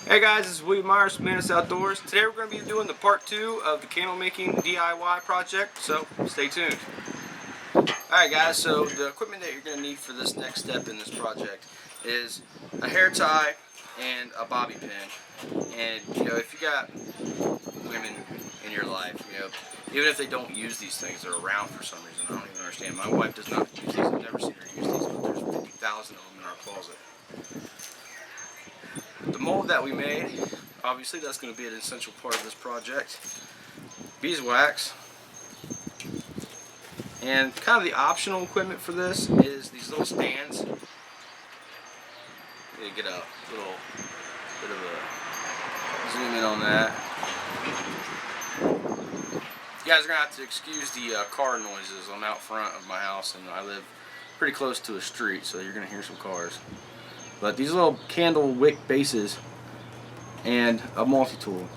Hey guys, this is William Myers from Manus Outdoors. Today we're going to be doing the part 2 of the candle making DIY project, so stay tuned. Alright guys, so the equipment that you're going to need for this next step in this project is a hair tie and a bobby pin. And you know, if you got women in your life, you know, even if they don't use these things, they're around for some reason. I don't even understand. My wife does not use these. I've never seen her use these, but there's 50,000 of them in our closet. The mold that we made, obviously that's going to be an essential part of this project. Beeswax. And kind of the optional equipment for this is these little stands. You get a little bit of a zoom in on that. You guys are going to have to excuse the car noises. I'm out front of my house and I live pretty close to a street, so you're going to hear some cars. But these little candle wick bases and a multi-tool.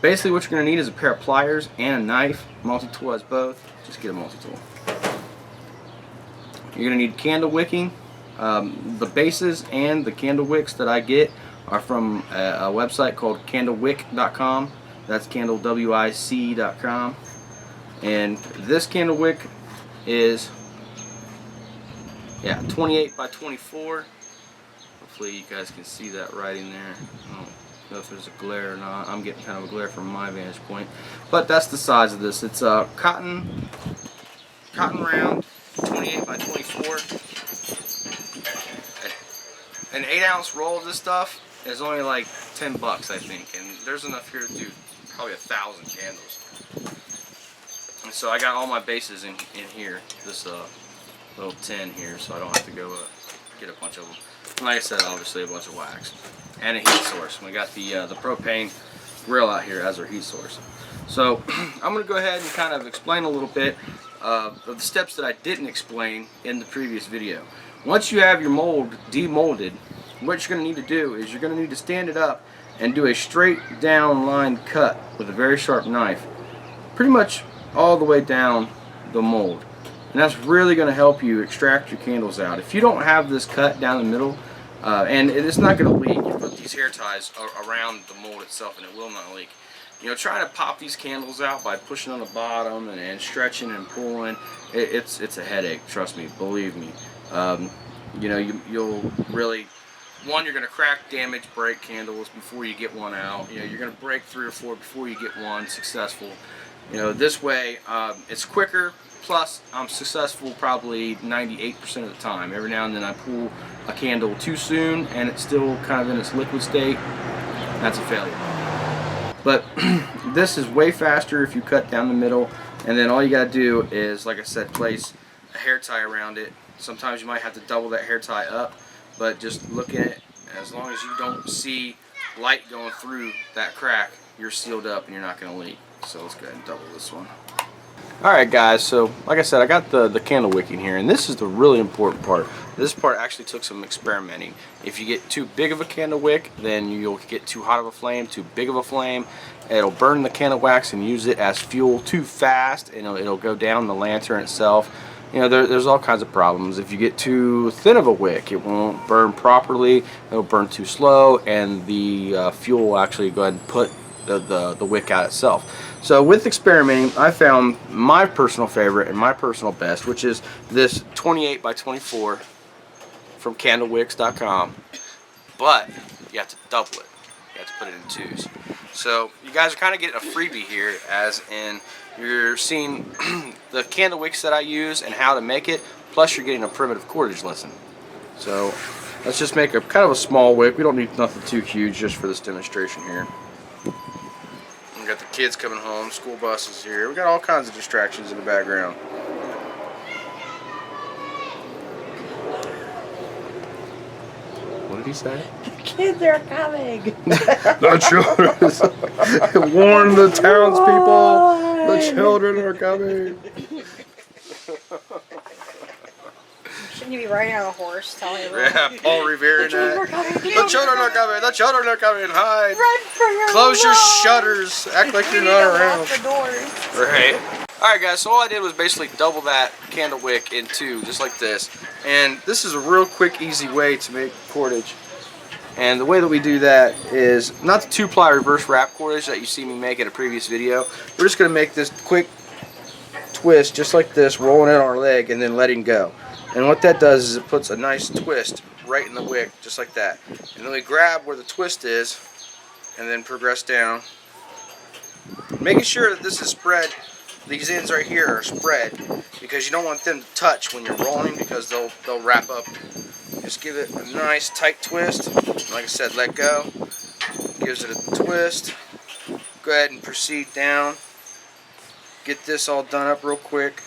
Basically what you're going to need is a pair of pliers and a knife. Multi-tool has both. Just get a multi-tool. You're going to need candle wicking. The bases and the candle wicks that I get are from a website called candlewick.com. That's candlewic.com. And this candle wick is 28 by 24. Hopefully you guys can see that writing there. I don't know if there's a glare or not. I'm getting kind of a glare from my vantage point. But that's the size of this. It's a cotton round, 28 by 24. An 8-ounce roll of this stuff is only like 10 bucks, I think. And there's enough here to do probably 1,000 candles. And so I got all my bases in here, this little tin here, so I don't have to go get a bunch of them. And like I said, obviously a bunch of wax and a heat source. We got the propane grill out here as our heat source. So I'm going to go ahead and kind of explain a little bit of the steps that I didn't explain in the previous video. Once you have your mold demolded, what you're going to need to do is you're going to need to stand it up and do a straight down line cut with a very sharp knife, pretty much all the way down the mold. And that's really going to help you extract your candles out. If you don't have this cut down the middle, and it's not going to leak, you put these hair ties around the mold itself and it will not leak. You know, try to pop these candles out by pushing on the bottom and stretching and pulling. It's a headache, trust me, believe me. You know, you'll really, you're going to crack, damage, break candles before you get one out. You know, you're going to break 3 or 4 before you get one successful. You know, this way it's quicker. Plus, I'm successful probably 98% of the time. Every now and then I pull a candle too soon and it's still kind of in its liquid state. That's a failure. But this is way faster if you cut down the middle. And then all you got to do is, like I said, place a hair tie around it. Sometimes you might have to double that hair tie up. But just look at it. As long as you don't see light going through that crack, you're sealed up and you're not going to leak. So let's go ahead and double this one. Alright guys, so like I said, I got the candle wicking here, and this is the really important part. This part actually took some experimenting. If you get too big of a candle wick, then you'll get too hot of a flame, too big of a flame. It'll burn the candle wax and use it as fuel too fast, and it'll go down the lantern itself. You know, there's all kinds of problems. If you get too thin of a wick, it won't burn properly, it'll burn too slow, and the fuel will actually go ahead and put the wick out itself. So with experimenting, I found my personal favorite and my personal best, which is this 28 by 24 from candlewicks.com. But you have to double it. You have to put it in 2s. So you guys are kind of getting a freebie here, as in you're seeing the candle wicks that I use and how to make it, plus you're getting a primitive cordage lesson. So let's just make a kind of a small wick. We don't need nothing too huge just for this demonstration here. We got the kids coming home, school buses here. We got all kinds of distractions in the background. What did he say? The kids are coming. The children. Warn the townspeople. The children are coming. Shouldn't you be riding on a horse telling everyone? Yeah, Paul Revere and that. The children are coming. The children are coming. Hide. Run for your Close your life. shutters. Act like you're We not need to around. lock the doors. Right. Alright guys, so all I did was basically double that candle wick in 2, just like this. And this is a real quick, easy way to make cordage. And the way that we do that is not the 2-ply reverse wrap cordage that you see me make in a previous video. We're just going to make this quick twist just like this, rolling it on our leg and then letting go. And what that does is it puts a nice twist right in the wick, just like that. And then we grab where the twist is and then progress down, making sure that this is spread. These ends right here are spread because you don't want them to touch when you're rolling because they'll wrap up. Just give it a nice tight twist. Like I said, let go. Gives it a twist. Go ahead and proceed down. Get this all done up real quick.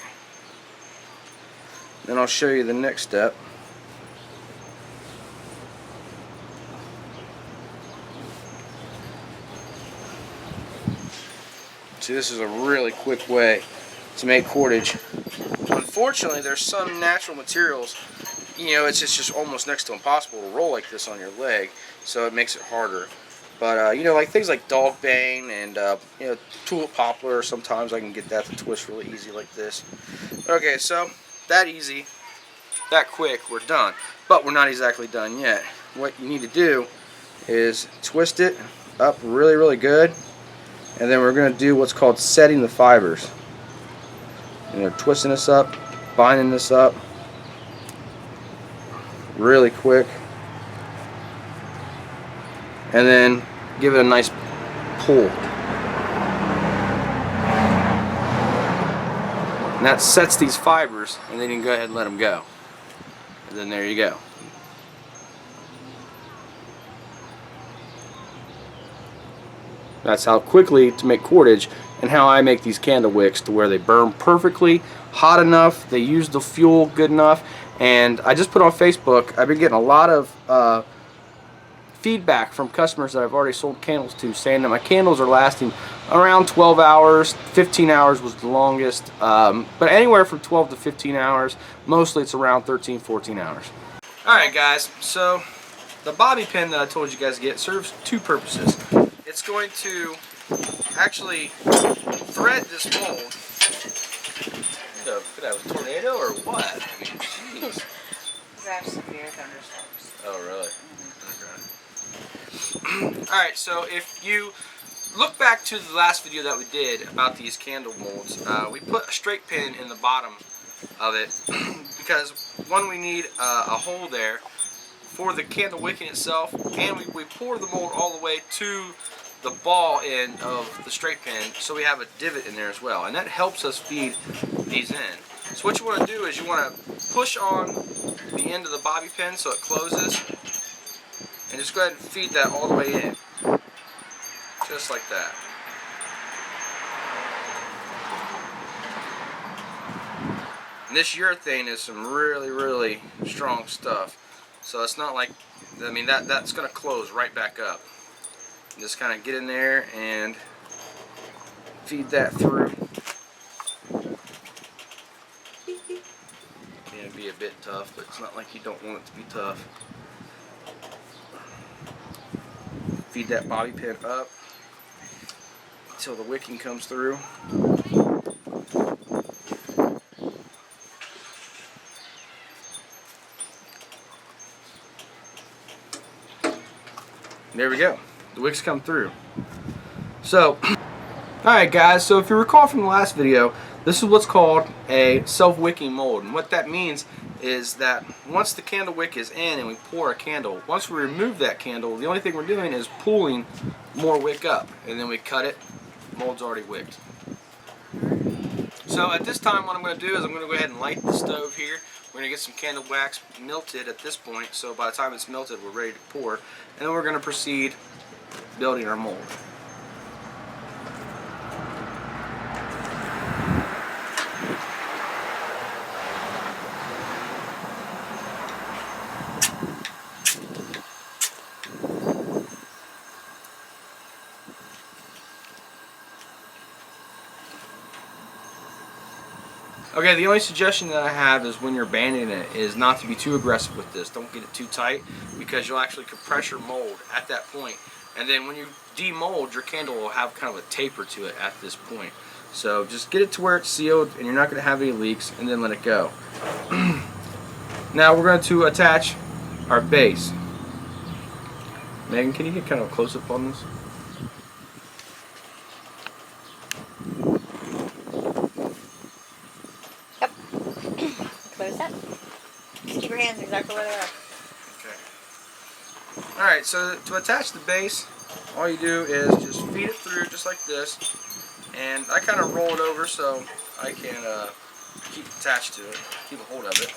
Then I'll show you the next step. See, this is a really quick way to make cordage. Unfortunately, there's some natural materials, you know, it's just almost next to impossible to roll like this on your leg, so it makes it harder. But you know, like things like dog bane and you know, tulip poplar, sometimes I can get that to twist really easy like this. Okay, so that easy, that quick, we're done. But we're not exactly done yet. What you need to do is twist it up really, really good. And then we're going to do what's called setting the fibers. And they're twisting this up, binding this up really quick. And then give it a nice pull. And that sets these fibers, and then you can go ahead and let them go. And then there you go. That's how quickly to make cordage and how I make these candle wicks to where they burn perfectly, hot enough, they use the fuel good enough. And I just put on Facebook, I've been getting a lot of feedback from customers that I've already sold candles to saying that my candles are lasting around 12 hours, 15 hours was the longest, but anywhere from 12 to 15 hours, mostly it's around 13, 14 hours. Alright guys, so the bobby pin that I told you guys to get serves two purposes. It's going to actually thread this mold. Could I have a tornado or what? I mean, jeez. I have severe thunderstorms. Oh, really? Okay. Alright, so if you look back to the last video that we did about these candle molds, we put a straight pin in the bottom of it because one, we need a hole there for the candle wicking itself, and we pour the mold all the way to the ball end of the straight pin, so we have a divot in there as well, and that helps us feed these in. So what you want to do is you want to push on the end of the bobby pin so it closes, and just go ahead and feed that all the way in, just like that. And this urethane is some really, really strong stuff, so it's not like, I mean, that's going to close right back up. Just kind of get in there and feed that through. It'd be a bit tough, but it's not like you don't want it to be tough. Feed that bobby pin up until the wicking comes through. There we go. The wicks come through. So, alright guys, so if you recall from the last video, this is what's called a self-wicking mold. And what that means is that once the candle wick is in and we pour a candle, once we remove that candle, the only thing we're doing is pulling more wick up. And then we cut it, mold's already wicked. So at this time what I'm going to do is I'm going to go ahead and light the stove here. We're going to get some candle wax melted at this point, so by the time it's melted we're ready to pour. And then we're going to proceed building our mold. Okay, the only suggestion that I have is when you're banding it is not to be too aggressive with this. Don't get it too tight because you'll actually compress your mold at that point. And then when you demold, your candle will have kind of a taper to it at this point. So just get it to where it's sealed and you're not going to have any leaks, and then let it go. Now we're going to attach our base. Megan, can you get kind of a close-up on this? Yep. Close up. Just keep your hands exactly where they are. Okay. Alright, so to attach the base, all you do is just feed it through just like this. And I kind of roll it over so I can keep attached to it, keep a hold of it.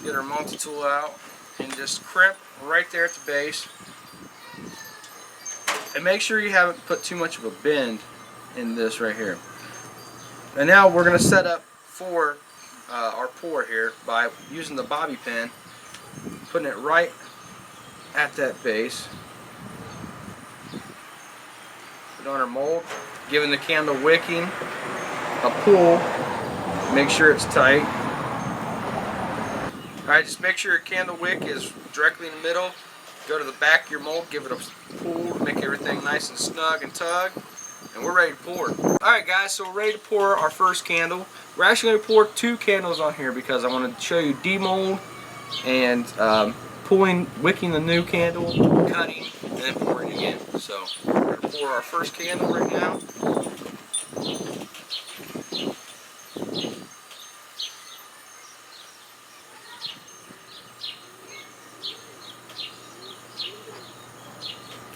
Get our multi-tool out and just crimp right there at the base. And make sure you haven't put too much of a bend in this right here. And now we're going to set up for our pour here by using the bobby pin, putting it right at that base. Put it on our mold, giving the candle wicking a pull. Make sure it's tight. Alright, just make sure your candle wick is directly in the middle. Go to the back of your mold, give it a pull to make everything nice and snug and tug, and we're ready to pour. Alright guys, so we're ready to pour our first candle. We're actually going to pour 2 candles on here because I want to show you demold and wicking the new candle, cutting, and then pouring again. So we're going to pour our first candle right now.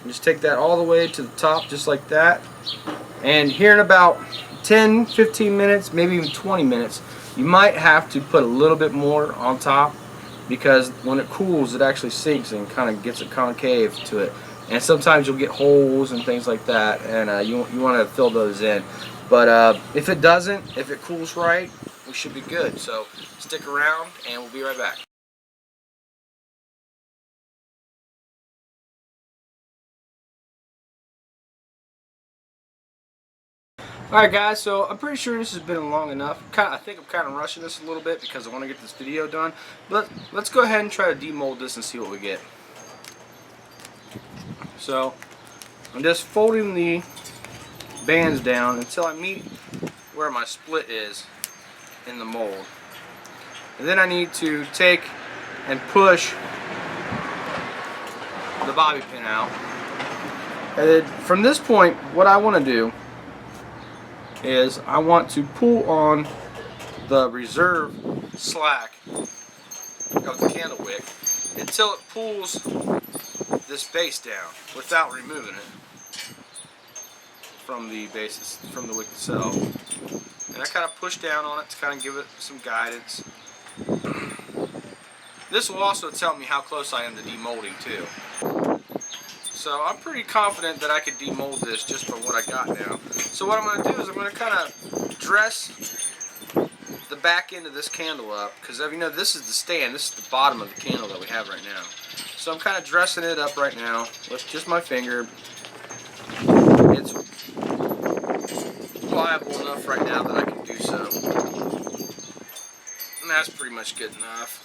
Just take that all the way to the top just like that. And here in about 10-15 minutes, maybe even 20 minutes, you might have to put a little bit more on top because when it cools it actually sinks and kind of gets a concave to it. And sometimes you'll get holes and things like that, and you want to fill those in. But if it doesn't, if it cools right, we should be good. So stick around and we'll be right back. Alright guys, so I'm pretty sure this has been long enough. I think I'm kind of rushing this a little bit because I want to get this video done. But let's go ahead and try to demold this and see what we get. So I'm just folding the bands down until I meet where my split is in the mold. And then I need to take and push the bobby pin out. And then from this point, what I want to do is I want to pull on the reserve slack of the candle wick until it pulls this base down without removing it from the basis, from the wick itself. And I kind of push down on it to kind of give it some guidance. This will also tell me how close I am to demolding too. So I'm pretty confident that I could demold this just from what I got now. So what I'm going to do is I'm going to kind of dress the back end of this candle up, because you know this is the stand, this is the bottom of the candle that we have right now. So I'm kind of dressing it up right now with just my finger. It's pliable enough right now that I can do so. And that's pretty much good enough.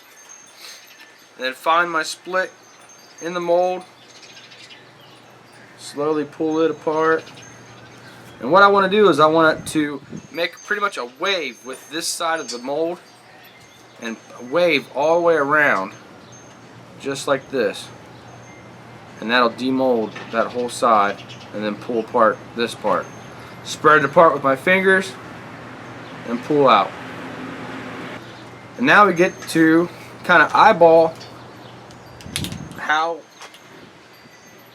And then find my split in the mold. Slowly pull it apart. And what I want to do is I want it to make pretty much a wave with this side of the mold and a wave all the way around just like this. And that'll demold that whole side and then pull apart this part. Spread it apart with my fingers and pull out. And now we get to kind of eyeball how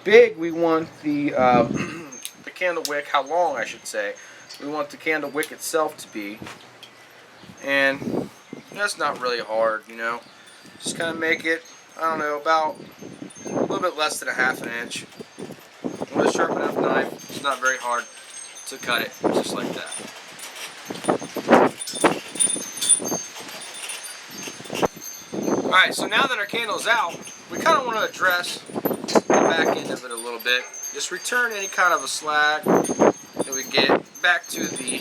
big we want the candle wick, how long I should say, we want the candle wick itself to be. And that's not really hard, you know. Just kind of make it, I don't know, about a little bit less than a ½ inch. With a sharp enough knife, it's not very hard to cut it, just like that. Alright, so now that our candle's out, we kind of want to address the back end of it a little bit. Just return any kind of a slag that we get back to the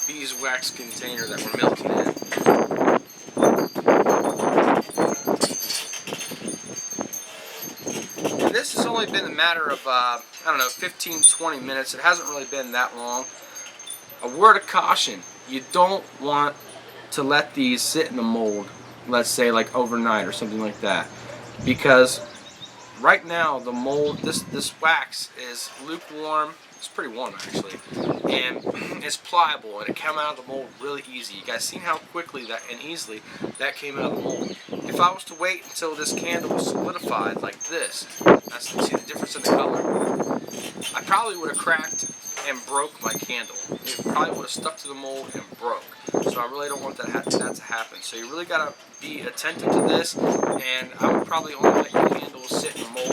beeswax container that we're melting in. And this has only been a matter of, I don't know, 15-20 minutes. It hasn't really been that long. A word of caution, you don't want to let these sit in the mold, let's say like overnight or something like that, because right now the mold, this wax is lukewarm. It's pretty warm actually, and it's pliable, and it came out of the mold really easy. You guys seen how quickly that and easily that came out of the mold. If I was to wait until this candle was solidified like this, see the difference in the color? I probably would have cracked and broke my candle. It probably would have stuck to the mold and broke. So I really don't want that to happen. So you really gotta be attentive to this, and I would probably only let your candles sit in the mold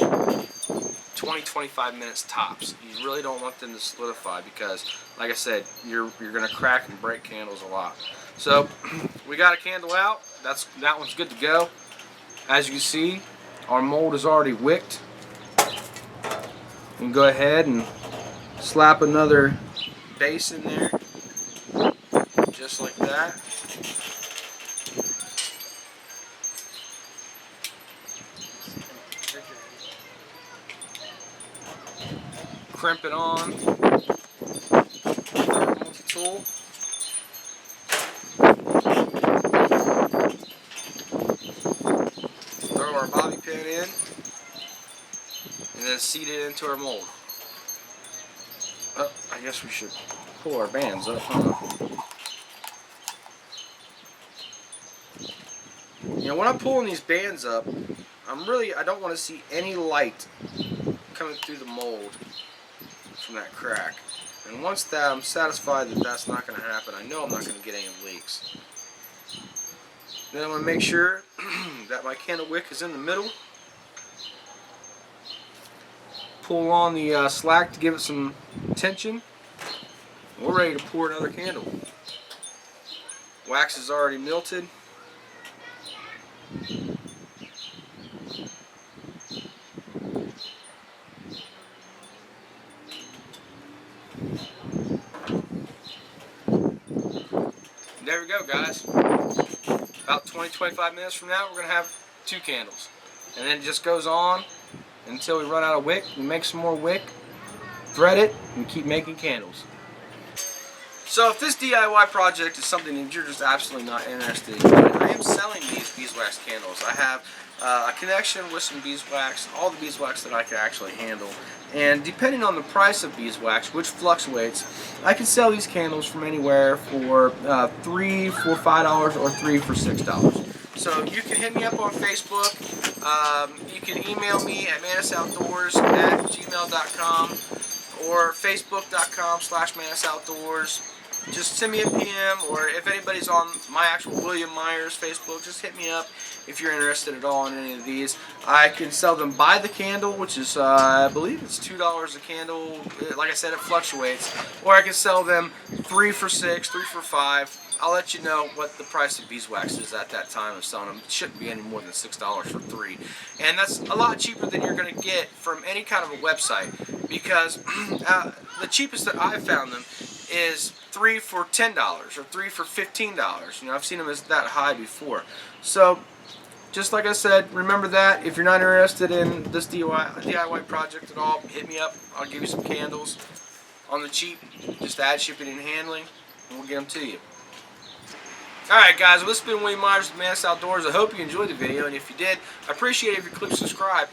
20-25 minutes tops. You really don't want them to solidify because, like I said, you're gonna crack and break candles a lot. So we got a candle out. That one's good to go. As you can see, our mold is already wicked. You can go ahead and slap another base in there, just like that. Crimp it on multi-tool. Throw our bobby pin in, and then seat it into our mold. Oh, I guess we should pull our bands up, huh? You know, when I'm pulling these bands up, I don't want to see any light coming through the mold from that crack. And once that I'm satisfied that that's not going to happen, I know I'm not going to get any leaks. Then I'm going to make sure that my candle wick is in the middle. Pull on the slack to give it some tension. We're ready to pour another candle. Wax is already melted. There we go, guys. About 20-25 minutes from now, we're going to have 2 candles. And then it just goes on until we run out of wick. We make some more wick, thread it, and we keep making candles. So if this DIY project is something that you're just absolutely not interested in, I am selling these beeswax candles. I have a connection with some beeswax, all the beeswax that I can actually handle. And depending on the price of beeswax, which fluctuates, I can sell these candles from anywhere for $3 for $5 or $3 for $6. So you can hit me up on Facebook. You can email me at manisoutdoors@gmail.com or facebook.com/manisoutdoors. Just send me a PM, or if anybody's on my actual William Myers Facebook, just hit me up if you're interested at all in any of these. I can sell them by the candle, which is, I believe it's $2 a candle. Like I said, it fluctuates. Or I can sell them 3 for $6, 3 for $5. I'll let you know what the price of beeswax is at that time of selling them. It shouldn't be any more than $6 for 3. And that's a lot cheaper than you're going to get from any kind of a website, because the cheapest that I've found them is 3 for $10 or 3 for $15. You know, I've seen them as that high before. So, just like I said, remember that. If you're not interested in this DIY project at all, hit me up. I'll give you some candles on the cheap. Just add shipping and handling, and we'll get them to you. Alright guys, well, this has been William Myers with Manis Outdoors. I hope you enjoyed the video, and if you did, I appreciate it if you click subscribe.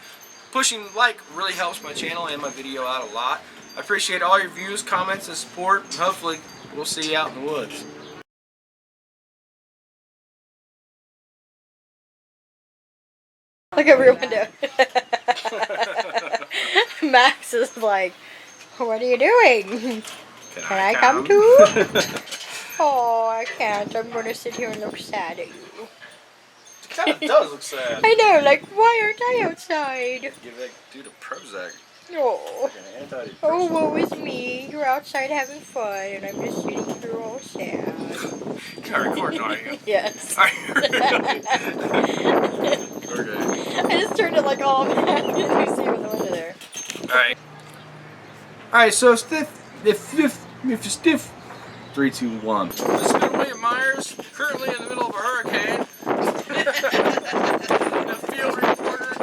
Pushing like really helps my channel and my video out a lot. I appreciate all your views, comments, and support, and hopefully we'll see you out in the woods. Look over your window. Max is like, what are you doing? Can I come too? Oh, I can't. I'm going to sit here and look sad at you. It kind of does look sad. I know, like, why aren't I outside? Give that dude a Prozac. Oh. Oh, woe is me. You're outside having fun, and I'm just sitting here all sad. You're not recording, are you? Yes. Are you really? Okay. I just turned it like all back. You see with the window there. Alright. Alright, so if you're stiff. 3, 2, 1. This has been William Myers, currently in the middle of a hurricane. The field reporter.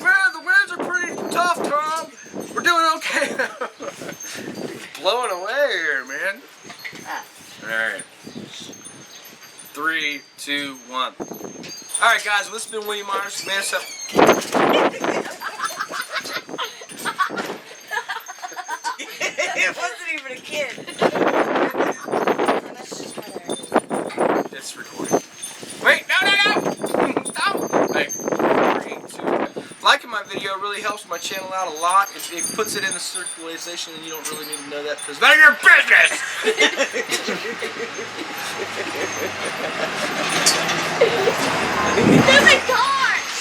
Man, the winds are pretty tough, Tom. We're doing okay. Blowing away here, man. Alright. 3, 2, 1. Alright guys, well, this has been William Myers, man. video. It really helps my channel out a lot. It puts it in the circulation, and you don't really need to know that because none of your business. Oh my gosh!